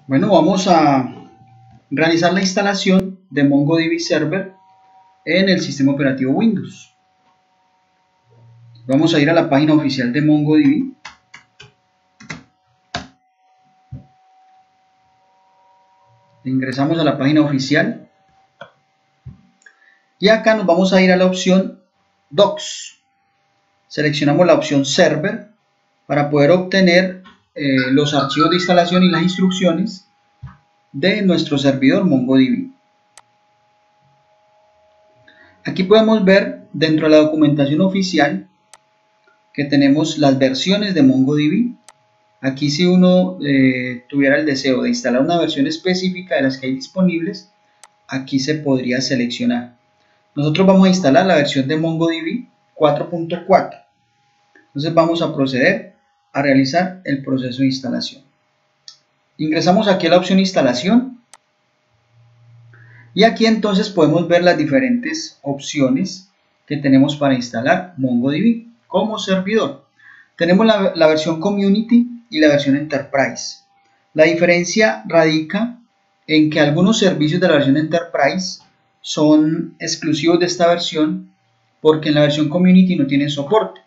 Bueno, vamos a realizar la instalación de MongoDB Server en el sistema operativo Windows. Vamos a ir a la página oficial de MongoDB. Ingresamos a la página oficial y acá nos vamos a ir a la opción Docs. Seleccionamos la opción Server para poder obtener los archivos de instalación y las instrucciones de nuestro servidor MongoDB. Aquí podemos ver dentro de la documentación oficial que tenemos las versiones de MongoDB. Aquí, si uno tuviera el deseo de instalar una versión específica de las que hay disponibles, aquí se podría seleccionar. Nosotros vamos a instalar la versión de MongoDB 4.4. Entonces vamos a proceder a realizar el proceso de instalación. Ingresamos aquí a la opción instalación y aquí entonces podemos ver las diferentes opciones que tenemos para instalar MongoDB como servidor. Tenemos la versión Community y la versión Enterprise. La diferencia radica en que algunos servicios de la versión Enterprise son exclusivos de esta versión porque en la versión Community no tienen soporte.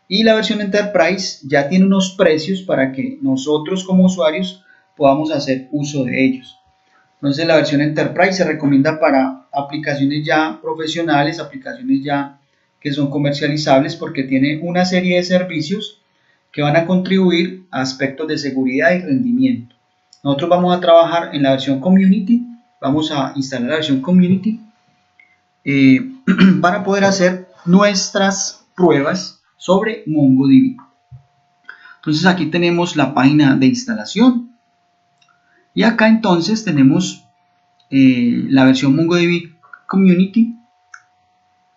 Y la versión Enterprise ya tiene unos precios para que nosotros como usuarios podamos hacer uso de ellos. Entonces la versión Enterprise se recomienda para aplicaciones ya profesionales, aplicaciones ya que son comercializables porque tiene una serie de servicios que van a contribuir a aspectos de seguridad y rendimiento. Nosotros vamos a trabajar en la versión Community, vamos a instalar la versión Community para poder hacer nuestras pruebas sobre MongoDB. Entonces aquí tenemos la página de instalación y acá entonces tenemos la versión MongoDB Community,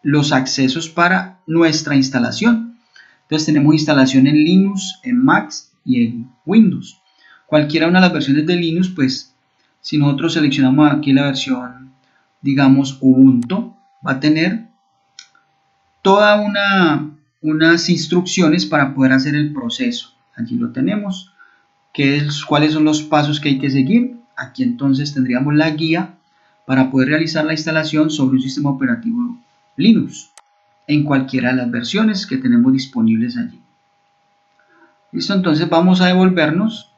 los accesos para nuestra instalación. Entonces tenemos instalación en Linux, en Mac y en Windows. Cualquiera una de las versiones de Linux, pues si nosotros seleccionamos aquí la versión, digamos Ubuntu, va a tener toda unas instrucciones para poder hacer el proceso. Allí lo tenemos. ¿Cuáles son los pasos que hay que seguir? Aquí entonces tendríamos la guía para poder realizar la instalación sobre un sistema operativo Linux en cualquiera de las versiones que tenemos disponibles allí. Listo, entonces vamos a devolvernos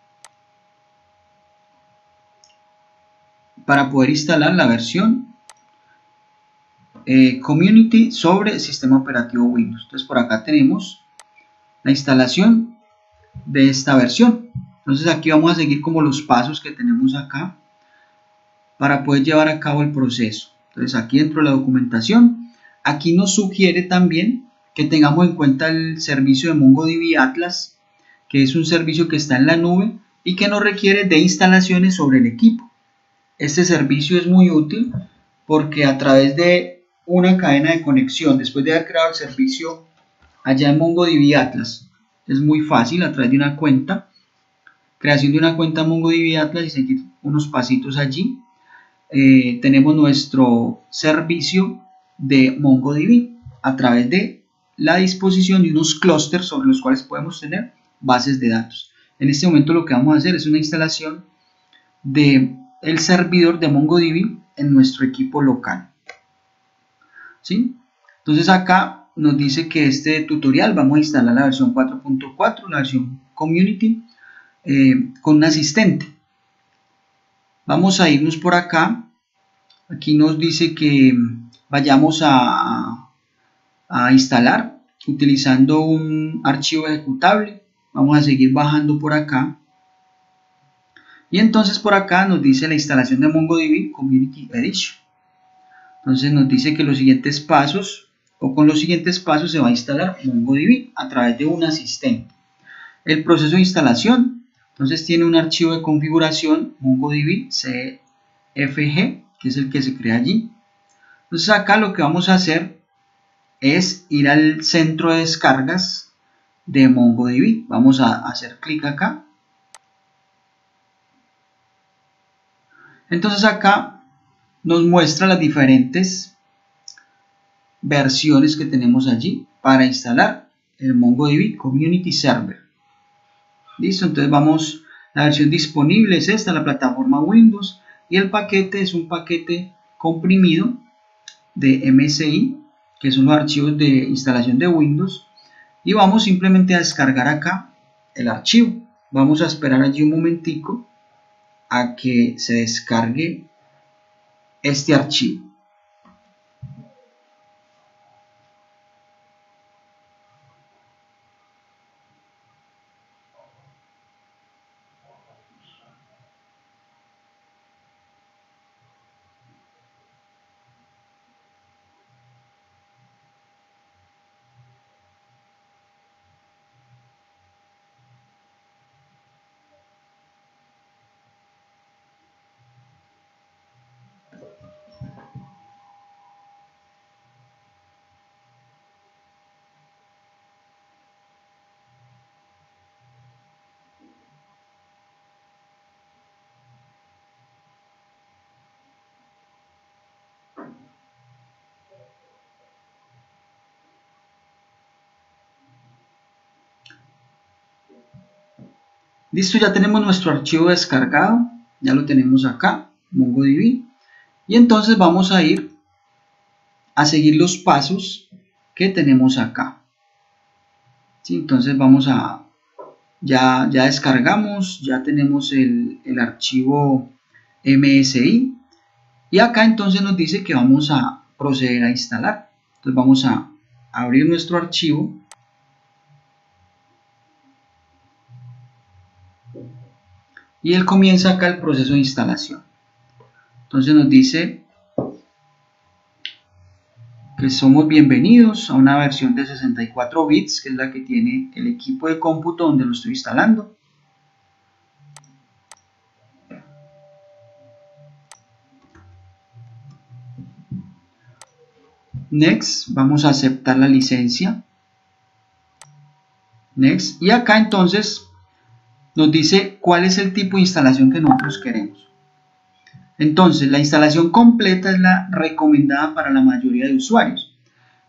para poder instalar la versión Community sobre el sistema operativo Windows. Entonces por acá tenemos la instalación de esta versión. Entonces aquí vamos a seguir como los pasos que tenemos acá para poder llevar a cabo el proceso. Entonces aquí dentro de la documentación, aquí nos sugiere también que tengamos en cuenta el servicio de MongoDB Atlas, que es un servicio que está en la nube y que no requiere de instalaciones sobre el equipo. Este servicio es muy útil porque a través de una cadena de conexión, después de haber creado el servicio allá en MongoDB Atlas, es muy fácil a través de una cuenta, creación de una cuenta MongoDB Atlas y seguir unos pasitos allí. Tenemos nuestro servicio de MongoDB a través de la disposición de unos clústeres sobre los cuales podemos tener bases de datos. En este momento lo que vamos a hacer es una instalación del servidor de MongoDB en nuestro equipo local. ¿Sí? Entonces acá nos dice que este tutorial vamos a instalar la versión 4.4, la versión Community, con un asistente. Vamos a irnos por acá. Aquí nos dice que vayamos a instalar utilizando un archivo ejecutable. Vamos a seguir bajando por acá. Y entonces por acá nos dice la instalación de MongoDB Community Edition. Entonces nos dice que los siguientes pasos, o con los siguientes pasos se va a instalar MongoDB a través de un asistente. El proceso de instalación, entonces tiene un archivo de configuración MongoDB CFG, que es el que se crea allí. Entonces acá lo que vamos a hacer es ir al centro de descargas de MongoDB. Vamos a hacer clic acá. Entonces acá nos muestra las diferentes versiones que tenemos allí para instalar el MongoDB Community Server. Listo, entonces vamos, La versión disponible es esta, la plataforma Windows, y el paquete es un paquete comprimido de MSI, que son los archivos de instalación de Windows, y vamos simplemente a descargar acá el archivo. Vamos a esperar allí un momentico a que se descargue este archivo. Listo, ya tenemos nuestro archivo descargado, ya lo tenemos acá, MongoDB, y entonces vamos a ir a seguir los pasos que tenemos acá. ¿Sí? Entonces vamos a, ya descargamos, ya tenemos el archivo MSI, y acá entonces nos dice que vamos a proceder a instalar. Entonces vamos a abrir nuestro archivo. Y él comienza acá el proceso de instalación. Entonces nos dice que somos bienvenidos a una versión de 64 bits, que es la que tiene el equipo de cómputo donde lo estoy instalando. Next, vamos a aceptar la licencia. Next, y acá entonces nos dice cuál es el tipo de instalación que nosotros queremos. Entonces, la instalación completa es la recomendada para la mayoría de usuarios.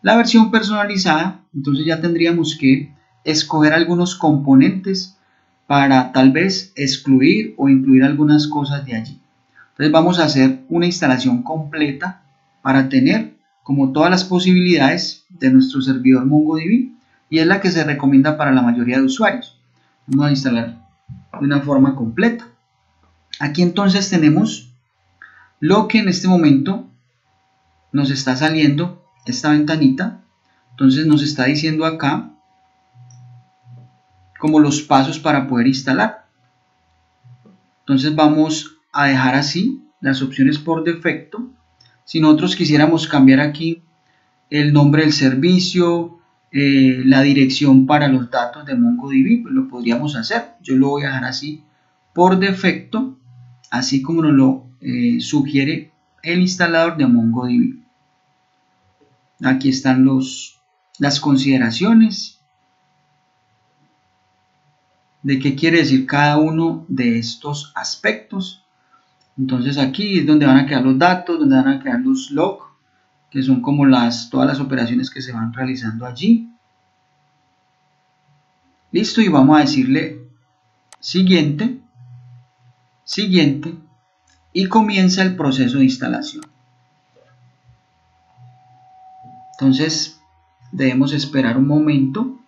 La versión personalizada, entonces ya tendríamos que escoger algunos componentes para tal vez excluir o incluir algunas cosas de allí. Entonces vamos a hacer una instalación completa para tener como todas las posibilidades de nuestro servidor MongoDB, y es la que se recomienda para la mayoría de usuarios. Vamos a instalar de una forma completa. Aquí entonces tenemos lo que en este momento nos está saliendo, esta ventanita. Entonces nos está diciendo acá como los pasos para poder instalar. Entonces vamos a dejar así las opciones por defecto. Si nosotros quisiéramos cambiar aquí el nombre del servicio, la dirección para los datos de MongoDB, pues lo podríamos hacer. Yo lo voy a dejar así por defecto, así como nos lo sugiere el instalador de MongoDB. Aquí están las consideraciones de qué quiere decir cada uno de estos aspectos. Entonces aquí es donde van a quedar los datos, donde van a quedar los logs, que son como todas las operaciones que se van realizando allí. Listo, y vamos a decirle siguiente, siguiente, y comienza el proceso de instalación. Entonces debemos esperar un momento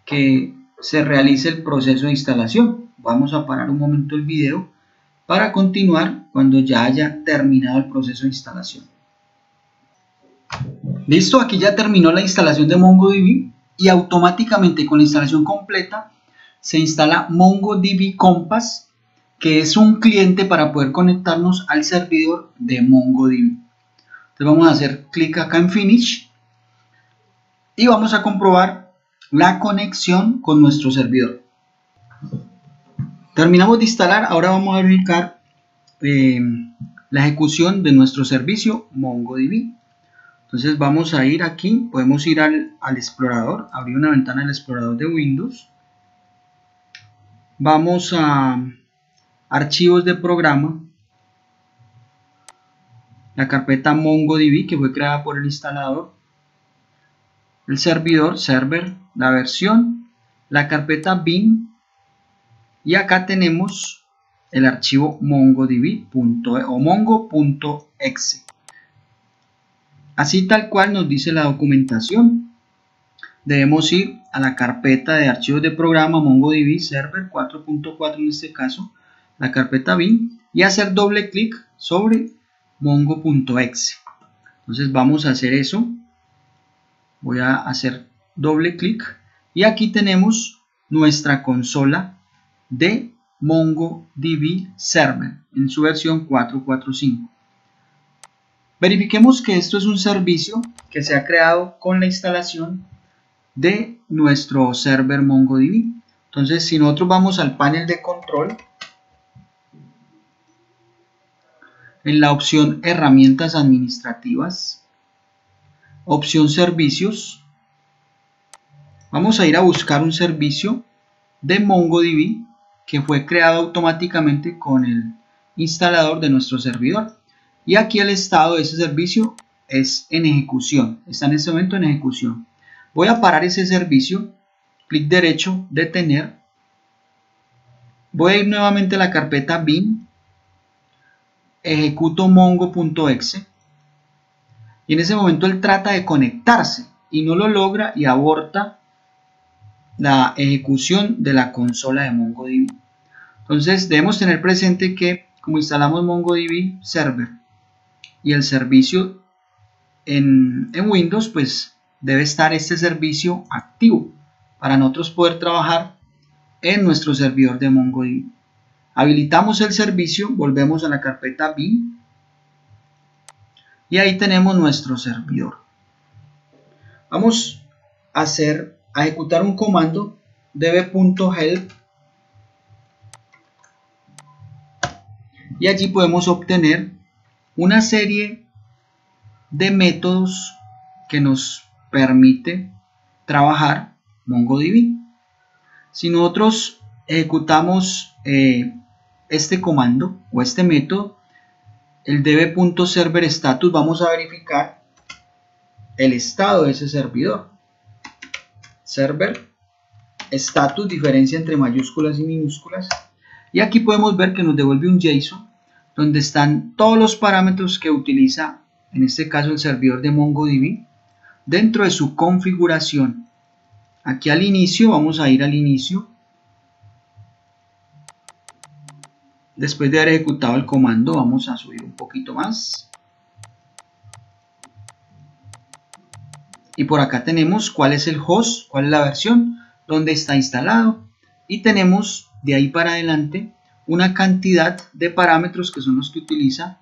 que se realice el proceso de instalación. Vamos a parar un momento el video para continuar cuando ya haya terminado el proceso de instalación. Listo, aquí ya terminó la instalación de MongoDB, y automáticamente con la instalación completa se instala MongoDB Compass, que es un cliente para poder conectarnos al servidor de MongoDB. Entonces vamos a hacer clic acá en Finish y vamos a comprobar la conexión con nuestro servidor. Terminamos de instalar, ahora vamos a verificar la ejecución de nuestro servicio MongoDB. Entonces vamos a ir aquí, podemos ir al explorador, abrir una ventana del explorador de Windows. Vamos a archivos de programa, la carpeta MongoDB que fue creada por el instalador, el servidor, server, la versión, la carpeta bin, y acá tenemos el archivo mongo.exe. Así tal cual nos dice la documentación. Debemos ir a la carpeta de archivos de programa MongoDB Server 4.4 en este caso, la carpeta bin, y hacer doble clic sobre mongo.exe. Entonces vamos a hacer eso. Voy a hacer doble clic y aquí tenemos nuestra consola de MongoDB Server en su versión 4.4.5. Verifiquemos que esto es un servicio que se ha creado con la instalación de nuestro server MongoDB. Entonces, si nosotros vamos al panel de control, en la opción herramientas administrativas, opción servicios, vamos a ir a buscar un servicio de MongoDB que fue creado automáticamente con el instalador de nuestro servidor. Y aquí el estado de ese servicio es en ejecución, está en este momento en ejecución. Voy a parar ese servicio, clic derecho, detener. Voy a ir nuevamente a la carpeta bin, ejecuto mongo.exe y en ese momento él trata de conectarse y no lo logra y aborta la ejecución de la consola de MongoDB. Entonces debemos tener presente que como instalamos MongoDB Server y el servicio en Windows, pues debe estar este servicio activo para nosotros poder trabajar en nuestro servidor de MongoDB. Habilitamos el servicio, volvemos a la carpeta bin y ahí tenemos nuestro servidor. Vamos a ejecutar un comando db.help y allí podemos obtener una serie de métodos que nos permite trabajar MongoDB. Si nosotros ejecutamos este comando o este método, el db.serverStatus, vamos a verificar el estado de ese servidor. Server status, diferencia entre mayúsculas y minúsculas, y aquí podemos ver que nos devuelve un JSON donde están todos los parámetros que utiliza en este caso el servidor de MongoDB dentro de su configuración. Aquí al inicio, vamos a ir al inicio después de haber ejecutado el comando. Vamos a subir un poquito más y por acá tenemos cuál es el host, cuál es la versión, dónde está instalado, y tenemos de ahí para adelante una cantidad de parámetros que son los que utiliza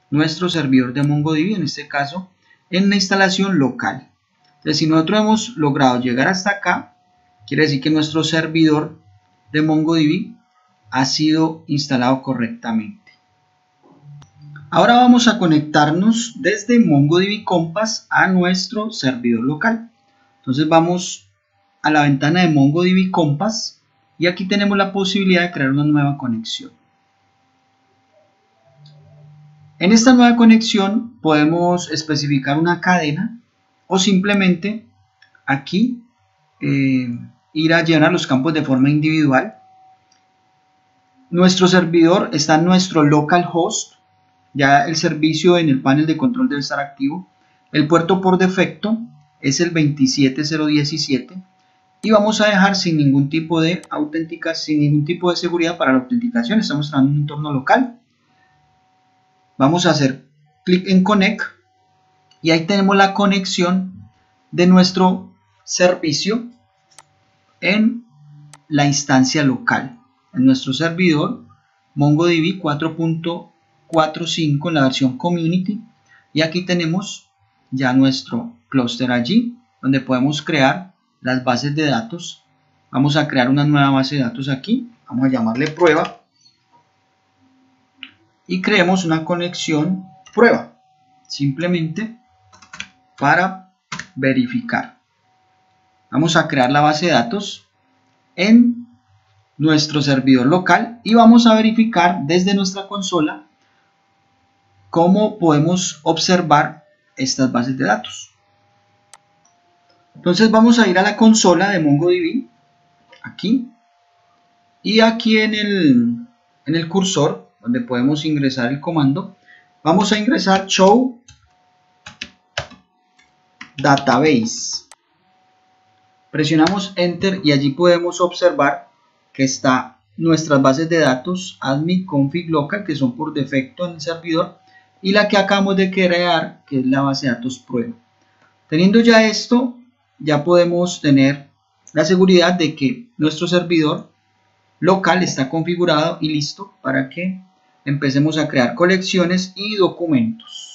nuestro servidor de MongoDB, en este caso en la instalación local. Entonces, si nosotros hemos logrado llegar hasta acá, quiere decir que nuestro servidor de MongoDB ha sido instalado correctamente. Ahora vamos a conectarnos desde MongoDB Compass a nuestro servidor local. Entonces vamos a la ventana de MongoDB Compass y aquí tenemos la posibilidad de crear una nueva conexión. En esta nueva conexión podemos especificar una cadena o simplemente aquí ir a llenar los campos de forma individual. Nuestro servidor está en nuestro localhost, ya el servicio en el panel de control debe estar activo. El puerto por defecto es el 27017 y vamos a dejar sin ningún tipo de sin ningún tipo de seguridad para la autenticación. Estamos trabajando en un entorno local. Vamos a hacer clic en Connect y ahí tenemos la conexión de nuestro servicio en la instancia local, en nuestro servidor MongoDB 4.45 en la versión Community, y aquí tenemos ya nuestro clúster allí donde podemos crear las bases de datos. Vamos a crear una nueva base de datos aquí, vamos a llamarle prueba y creemos una conexión prueba simplemente para verificar. Vamos a crear la base de datos en nuestro servidor local y vamos a verificar desde nuestra consola cómo podemos observar estas bases de datos. Entonces vamos a ir a la consola de MongoDB aquí Y aquí en el cursor, donde podemos ingresar el comando, vamos a ingresar show database. Presionamos enter y allí podemos observar que está nuestras bases de datos admin, config, local, que son por defecto en el servidor, y la que acabamos de crear, que es la base de datos prueba. Teniendo ya esto, ya podemos tener la seguridad de que nuestro servidor local está configurado y listo para que empecemos a crear colecciones y documentos.